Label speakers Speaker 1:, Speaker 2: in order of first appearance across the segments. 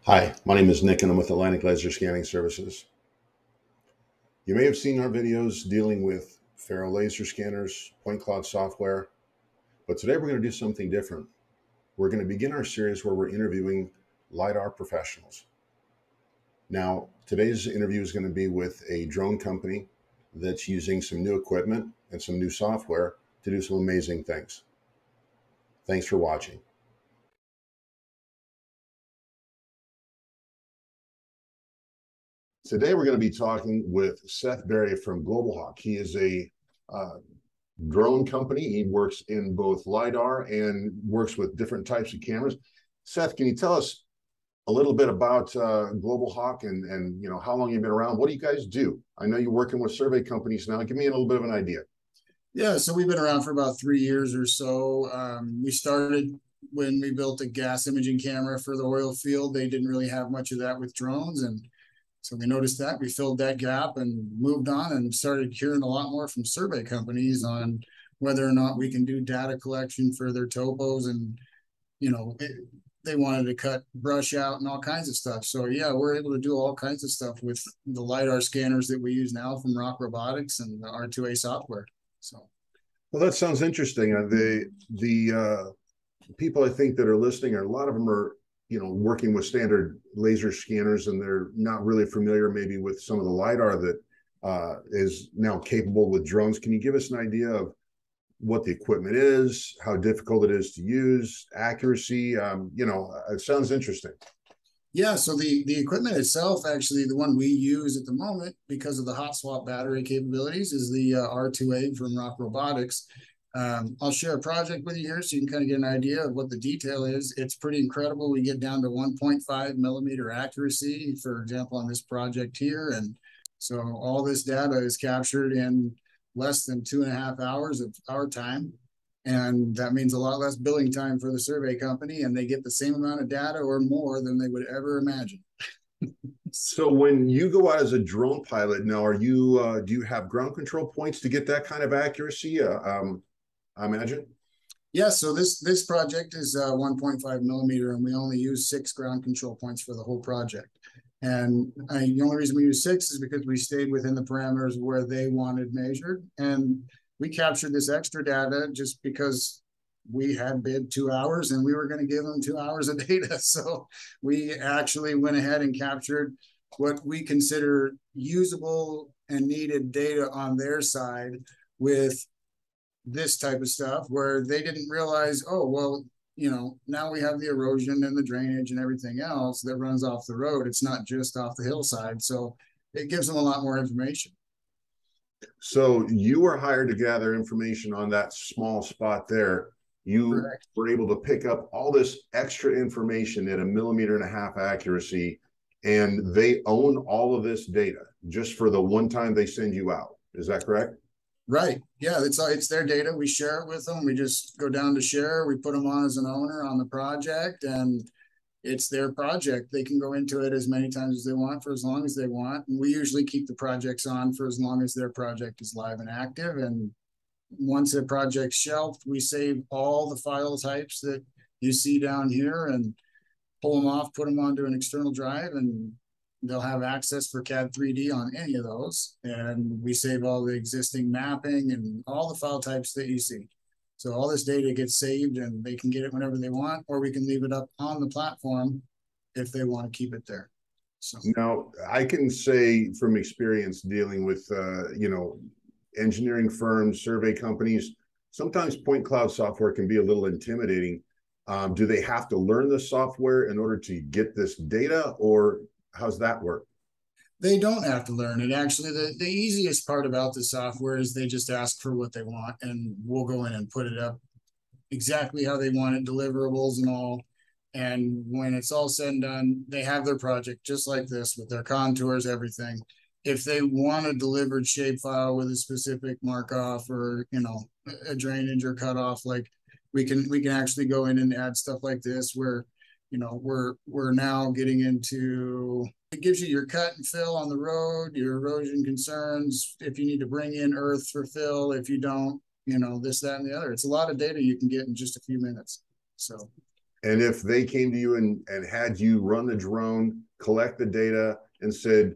Speaker 1: Hi, my name is Nick and I'm with Atlantic Laser Scanning Services. You may have seen our videos dealing with Faro laser scanners, Point-Cloud software, but today we're going to do something different. We're going to begin our series where we're interviewing LiDAR professionals. Now, today's interview is going to be with a drone company that's using some new equipment and some new software to do some amazing things. Thanks for watching. Today, we're going to be talking with Seth Berry from Global Hawk. He is a drone company. He works in both LiDAR and works with different types of cameras. Seth, can you tell us a little bit about Global Hawk and how long you've been around? What do you guys do? I know you're working with survey companies now. Give me a little bit of an idea.
Speaker 2: Yeah, so we've been around for about 3 years or so. We started when we built a gas imaging camera for the oil field. They didn't really have much of that with drones, and so we noticed that. We filled that gap and moved on and started hearing a lot more from survey companies on whether or not we can do data collection for their topos, and they wanted to cut brush out and all kinds of stuff. So yeah, we're able to do all kinds of stuff with the LiDAR scanners that we use now from Rock Robotics and the R2A software. So,
Speaker 1: well, that sounds interesting. The people I think that are listening, a lot of them are working with standard laser scanners, and they're not really familiar maybe with some of the LiDAR that is now capable with drones. Can you give us an idea of what the equipment is, how difficult it is to use, accuracy? It sounds interesting.
Speaker 2: yeah, so the equipment itself, actually, the one we use at the moment because of the hot swap battery capabilities, is the R2A from Rock Robotics. I'll share a project with you here so you can kind of get an idea of what the detail is. It's pretty incredible. We get down to 1.5 millimeter accuracy, for example, on this project here. And so all this data is captured in less than 2.5 hours of our time. And that means a lot less billing time for the survey company, and they get the same amount of data or more than they would ever imagine.
Speaker 1: So when you go out as a drone pilot now, are you do you have ground control points to get that kind of accuracy? I imagine.
Speaker 2: Yeah, so this project is 1.5 millimeter, and we only use 6 ground control points for the whole project. And the only reason we use 6 is because we stayed within the parameters where they wanted measured. And we captured this extra data just because we had bid 2 hours and we were going to give them 2 hours of data. So we actually went ahead and captured what we consider usable and needed data on their side with this type of stuff, where they didn't realize, oh, well, now we have the erosion and the drainage and everything else that runs off the road. It's not just off the hillside. So it gives them a lot more information.
Speaker 1: So you were hired to gather information on that small spot there. You
Speaker 2: Correct.
Speaker 1: were able to pick up all this extra information at 1.5 millimeter accuracy, and they own all of this data just for the one time they send you out. Is that correct?
Speaker 2: Right. Yeah, it's their data. We share it with them. We just go down to share. We put them on as an owner on the project, and it's their project. They can go into it as many times as they want for as long as they want. And we usually keep the projects on for as long as their project is live and active. And once a project's shelved, we save all the file types that you see down here and pull them off, put them onto an external drive, and they'll have access for CAD 3D on any of those. And we save all the existing mapping and all the file types that you see. So all this data gets saved, and they can get it whenever they want, or we can leave it up on the platform if they want to keep it there. So
Speaker 1: now I can say from experience dealing with engineering firms, survey companies, sometimes point cloud software can be a little intimidating. Do they have to learn the software in order to get this data, or how's that work?
Speaker 2: they don't have to learn it. Actually, the easiest part about the software is they just ask for what they want, and we'll go in and put it up exactly how they want it, deliverables and all. And when it's all said and done, they have their project just like this with their contours, everything. If they want a delivered shapefile with a specific mark off, or a drainage or cutoff, like we can actually go in and add stuff like this, where we're now getting into, it gives you your cut and fill on the road, your erosion concerns, if you need to bring in earth for fill, if you don't, this, that, and the other. It's a lot of data you can get in just a few minutes. So
Speaker 1: And if they came to you and had you run the drone, collect the data, and said,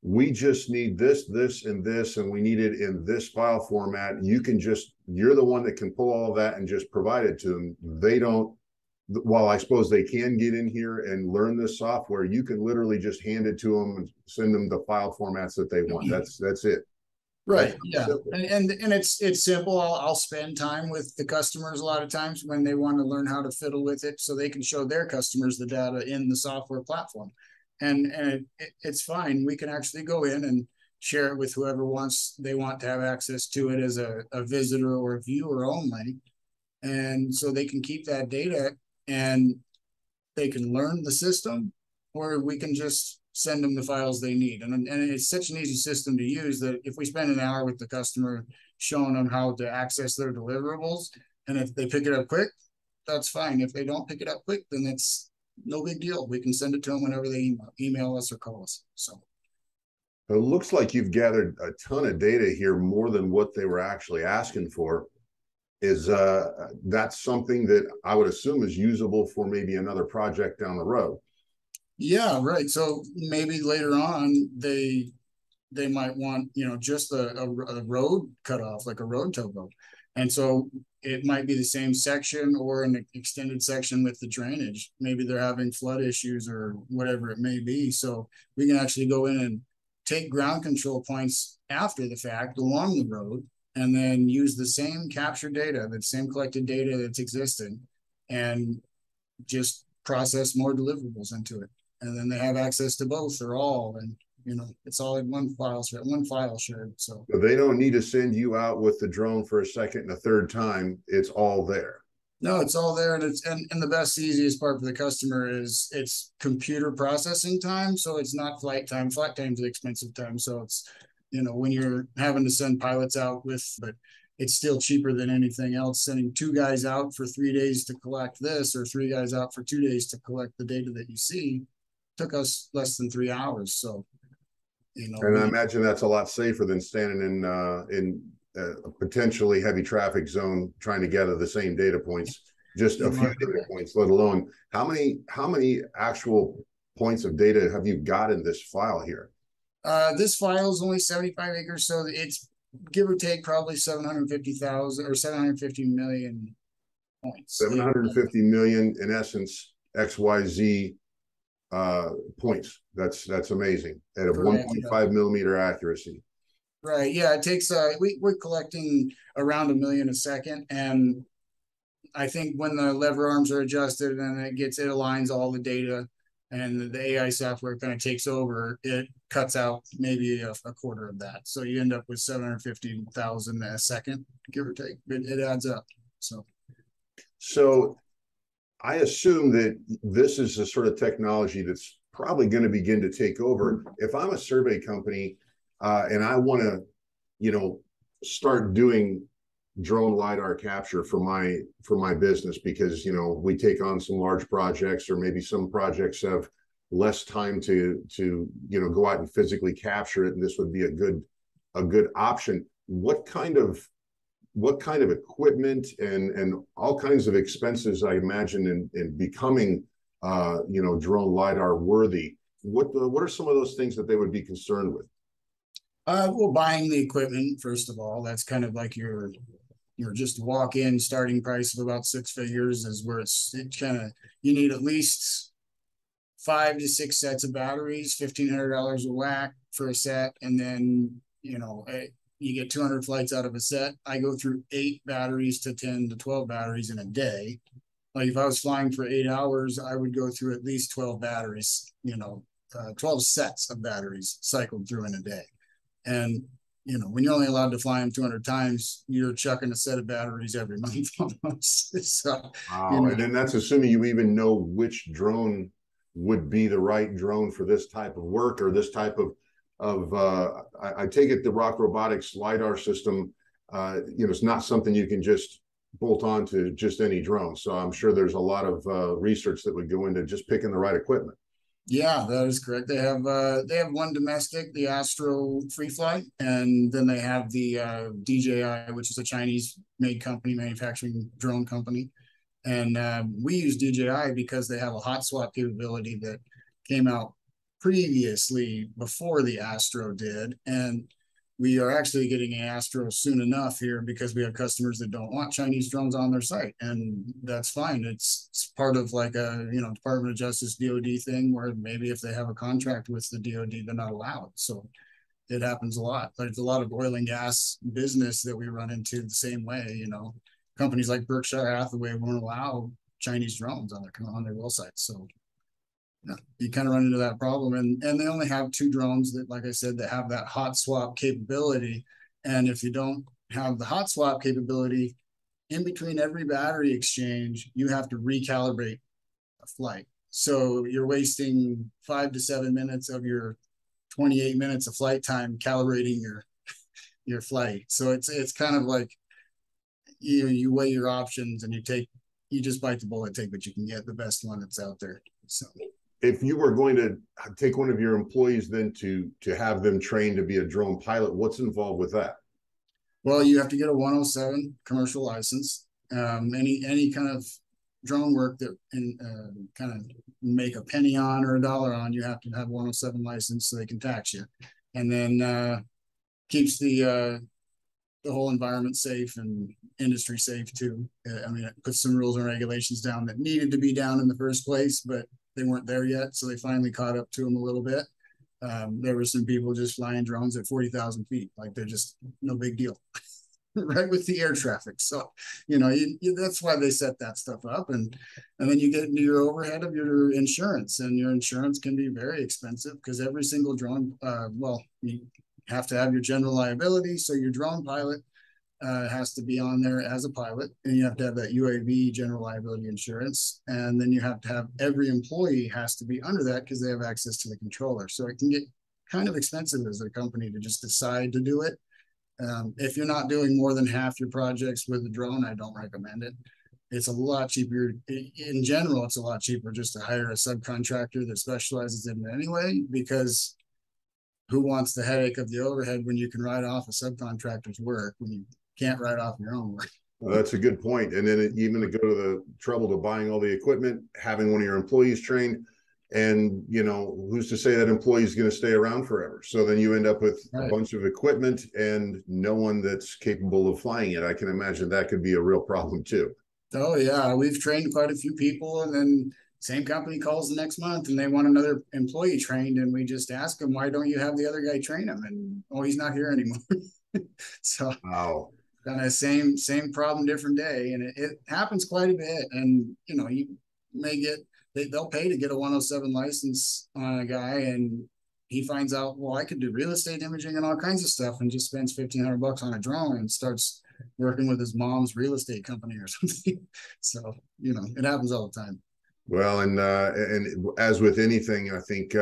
Speaker 1: we just need this, this, and this, and we need it in this file format, you're the one that can pull all of that and just provide it to them. They don't, while I suppose they can get in here and learn this software, you can literally just hand it to them and send them the file formats that they want. That's it.
Speaker 2: Right. Yeah. And it's simple. I'll spend time with the customers a lot of times when they want to learn how to fiddle with it so they can show their customers the data in the software platform. And it's fine. We can actually go in and share it with whoever they want to have access to it as a visitor or a viewer only. And so they can keep that data and they can learn the system, or we can just send them the files they need. And it's such an easy system to use that if we spend an hour with the customer showing them how to access their deliverables, and if they pick it up quick, that's fine. If they don't pick it up quick, then it's no big deal. We can send it to them whenever they email us or call us. So
Speaker 1: it looks like you've gathered a ton of data here, more than what they were actually asking for. Is that's something that I would assume is usable for maybe another project down the road?
Speaker 2: Yeah, right. So maybe later on they might want, just a road cut off, like a road topo. And so it might be the same section or an extended section with the drainage. Maybe they're having flood issues or whatever it may be. So we can actually go in and take ground control points after the fact along the road, and then use the same capture data, the same collected data that's existing, and just process more deliverables into it. And then they have access to both or all, and it's all in one file shared. So
Speaker 1: they don't need to send you out with the drone for a second and a third time. It's all there.
Speaker 2: No, it's all there, and and the best, easiest part for the customer is it's computer processing time. So it's not flight time. Flight time is the expensive time. So it's when you're having to send pilots out but it's still cheaper than anything else. Sending 2 guys out for 3 days to collect this, or 3 guys out for 2 days to collect the data that you see, took us less than 3 hours. So,
Speaker 1: and I imagine that's a lot safer than standing in a potentially heavy traffic zone trying to gather the same data points, just a few data points, let alone how many actual points of data have you got in this file here?
Speaker 2: This file is only 75 acres, so it's give or take probably 750,000 or 750 million points.
Speaker 1: 750 million, in essence, XYZ points. That's amazing at a 1.5 millimeter accuracy.
Speaker 2: Right. Yeah. It takes we're collecting around 1 million a second, and I think when the lever arms are adjusted and it aligns all the data, and the AI software kind of takes over, it cuts out maybe a quarter of that. So you end up with 750,000 a second, give or take. It adds up. So
Speaker 1: I assume that this is the sort of technology that's probably going to begin to take over. If I'm a survey company and I want to, start doing drone LiDAR capture for my business, because we take on some large projects, or maybe some projects have less time to go out and physically capture it, and this would be a good option. What kind of equipment and all kinds of expenses, I imagine, in becoming drone LiDAR worthy, what are some of those things that they would be concerned with?
Speaker 2: Well, buying the equipment, first of all, that's kind of like your just walk-in starting price of about 6 figures is where you need at least 5 to 6 sets of batteries, $1,500 a whack for a set. And then, you get 200 flights out of a set. I go through 8 batteries to 10 to 12 batteries in a day. Like if I was flying for 8 hours, I would go through at least 12 batteries, 12 sets of batteries cycled through in a day. And when you're only allowed to fly them 200 times, you're chucking a set of batteries every month almost. So,
Speaker 1: wow. And then that's assuming you even know which drone would be the right drone for this type of work, or this type of I take it the Rock Robotics LiDAR system, it's not something you can just bolt on to just any drone. So I'm sure there's a lot of research that would go into just picking the right equipment.
Speaker 2: Yeah, that is correct. They have one domestic, the Astro Free Fly, and then they have the DJI, which is a Chinese-made company, manufacturing drone company. And we use DJI because they have a hot swap capability that came out previously before the Astro did. And we are actually getting an Astro soon enough here because we have customers that don't want Chinese drones on their site, and that's fine. It's part of like a Department of Justice DoD thing where maybe if they have a contract with the DoD, they're not allowed. So it happens a lot. There's a lot of oil and gas business that we run into the same way. Companies like Berkshire Hathaway won't allow Chinese drones on their well sites. So you kind of run into that problem, and they only have 2 drones that, like I said, that have that hot swap capability. And if you don't have the hot swap capability, in between every battery exchange, you have to recalibrate a flight. So you're wasting 5 to 7 minutes of your 28 minutes of flight time calibrating your flight. So it's kind of like you weigh your options and you just bite the bullet, take what you can get, the best one that's out there. So
Speaker 1: if you were going to take one of your employees then to have them trained to be a drone pilot, what's involved with that?
Speaker 2: Well, you have to get a 107 commercial license. Any kind of drone work that kind of make a penny on or a dollar on, you have to have 107 license so they can tax you. And then keeps the whole environment safe and industry safe too. I mean, it puts some rules and regulations down that needed to be down in the first place, but they weren't there yet. So they finally caught up to them a little bit. There were some people just flying drones at 40,000 feet. Like they're just no big deal, right, with the air traffic. So, that's why they set that stuff up. And then you get into your overhead of your insurance, and your insurance can be very expensive because every single drone, you have to have your general liability. So your drone pilot has to be on there as a pilot, and you have to have that UAV general liability insurance. And then you have to have every employee has to be under that because they have access to the controller. So it can get kind of expensive as a company to just decide to do it. If you're not doing more than half your projects with a drone, I don't recommend it. It's a lot cheaper. In general, it's a lot cheaper just to hire a subcontractor that specializes in it anyway, because who wants the headache of the overhead when you can write off a subcontractor's work when you can't write off your own work?
Speaker 1: Well, that's a good point. And then even to go to the trouble to buying all the equipment, having one of your employees trained, and who's to say that employee is going to stay around forever? So then you end up with a bunch of equipment and no one that's capable of flying it. I can imagine that could be a real problem too.
Speaker 2: Oh yeah, we've trained quite a few people, and then same company calls the next month and they want another employee trained, and we just ask them, why don't you have the other guy train him? And he's not here anymore. So
Speaker 1: wow.
Speaker 2: Kind of same problem, different day, and it happens quite a bit. And you may get they'll pay to get a 107 license on a guy, and he finds out, well, I could do real estate imaging and all kinds of stuff, and just spends $1,500 on a drone and starts working with his mom's real estate company or something. So it happens all the time.
Speaker 1: Well, and as with anything, I think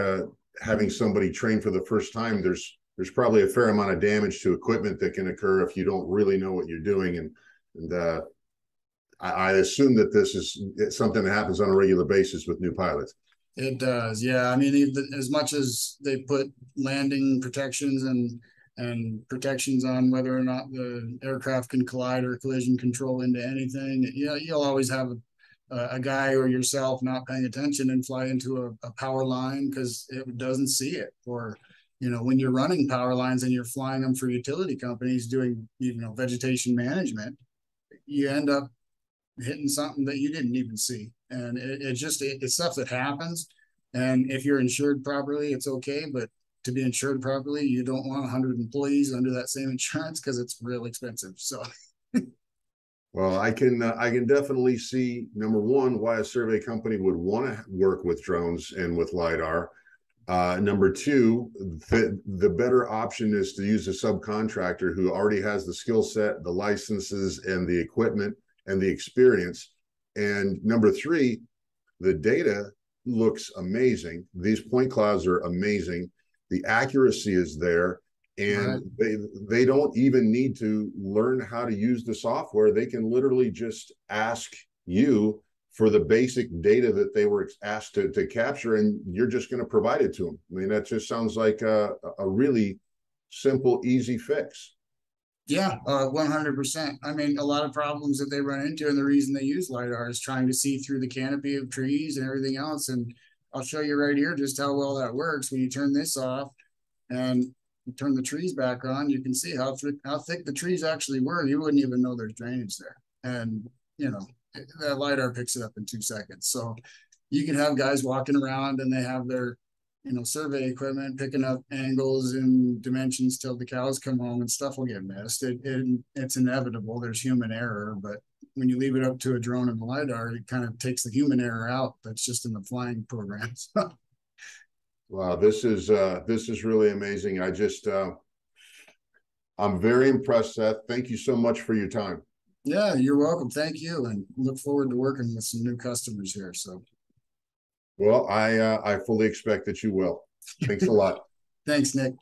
Speaker 1: having somebody trained for the first time, there's probably a fair amount of damage to equipment that can occur if you don't really know what you're doing. And I assume that this is something that happens on a regular basis with new pilots.
Speaker 2: It does, yeah. I mean, as much as they put landing protections and protections on whether or not the aircraft can collide or collision control into anything, you'll always have a guy or yourself not paying attention and fly into a power line because it doesn't see it. Or when you're running power lines and you're flying them for utility companies doing vegetation management, you end up hitting something that you didn't even see. And it's stuff that happens. And if you're insured properly, it's okay. But to be insured properly, you don't want 100 employees under that same insurance because it's real expensive. So
Speaker 1: well, I can definitely see, number one, why a survey company would want to work with drones and with LiDAR. Number two, the better option is to use a subcontractor who already has the skill set, the licenses, and the equipment and the experience. And number three, the data looks amazing. These point clouds are amazing. The accuracy is there. And they don't even need to learn how to use the software. They can literally just ask you for the basic data that they were asked to capture, and you're just going to provide it to them. I mean, that just sounds like a really simple, easy fix.
Speaker 2: Yeah, 100%. I mean, a lot of problems that they run into, and the reason they use LiDAR is trying to see through the canopy of trees and everything else. And I'll show you right here just how well that works. When you turn this off and you turn the trees back on, you can see how thick the trees actually were. You wouldn't even know there's drainage there. And, you know, that LiDAR picks it up in 2 seconds. So you can have guys walking around and they have their survey equipment picking up angles and dimensions till the cows come home and stuff will get missed. It's inevitable. There's human error, but when you leave it up to a drone and a LiDAR, it kind of takes the human error out. That's just in the flying programs.
Speaker 1: Wow, this is really amazing. I'm very impressed, Seth. Thank you so much for your time.
Speaker 2: Yeah, you're welcome. Thank you, and look forward to working with some new customers here. So,
Speaker 1: Well, I fully expect that you will. Thanks a lot.
Speaker 2: thanks, Nick.